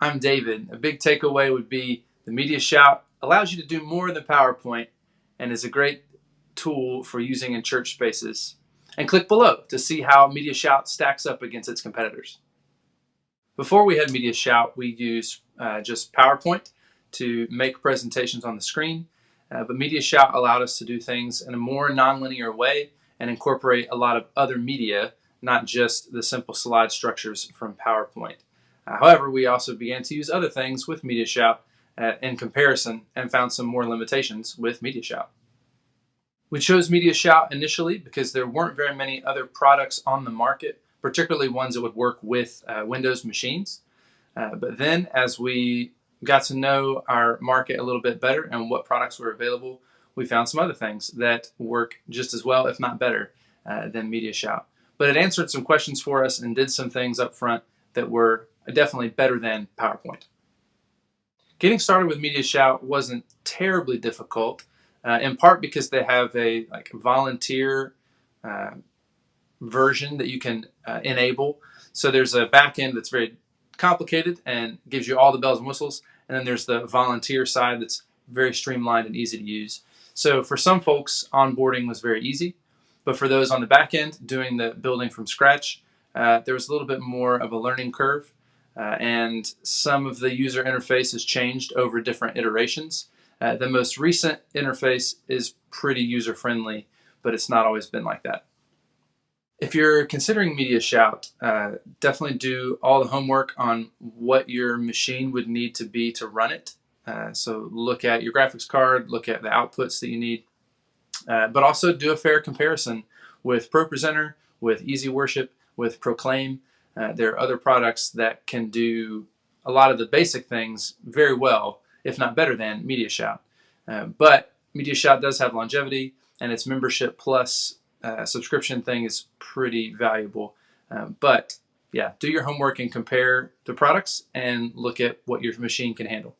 I'm David. A big takeaway would be the MediaShout allows you to do more than PowerPoint and is a great tool for using in church spaces. And click below to see how MediaShout stacks up against its competitors. Before we had MediaShout, we used just PowerPoint to make presentations on the screen, but MediaShout allowed us to do things in a more nonlinear way and incorporate a lot of other media, not just the simple slide structures from PowerPoint. However, we also began to use other things with MediaShout in comparison and found some more limitations with MediaShout. We chose MediaShout initially because there weren't very many other products on the market, particularly ones that would work with Windows machines. But then as we got to know our market a little bit better and what products were available, we found some other things that work just as well, if not better, than MediaShout. But it answered some questions for us and did some things up front that were definitely better than PowerPoint. Getting started with MediaShout wasn't terribly difficult, in part because they have a volunteer version that you can enable. So there's a backend that's very complicated and gives you all the bells and whistles, and then there's the volunteer side that's very streamlined and easy to use. So for some folks, onboarding was very easy, but for those on the back end doing the building from scratch, there was a little bit more of a learning curve. And some of the user interface has changed over different iterations. The most recent interface is pretty user-friendly, but it's not always been like that. If you're considering MediaShout, definitely do all the homework on what your machine would need to be to run it. So look at your graphics card, look at the outputs that you need, but also do a fair comparison with ProPresenter, with Easy Worship, with Proclaim. There are other products that can do a lot of the basic things very well, if not better than MediaShout. But MediaShout does have longevity, and its membership plus subscription thing is pretty valuable. But yeah, do your homework and compare the products and look at what your machine can handle.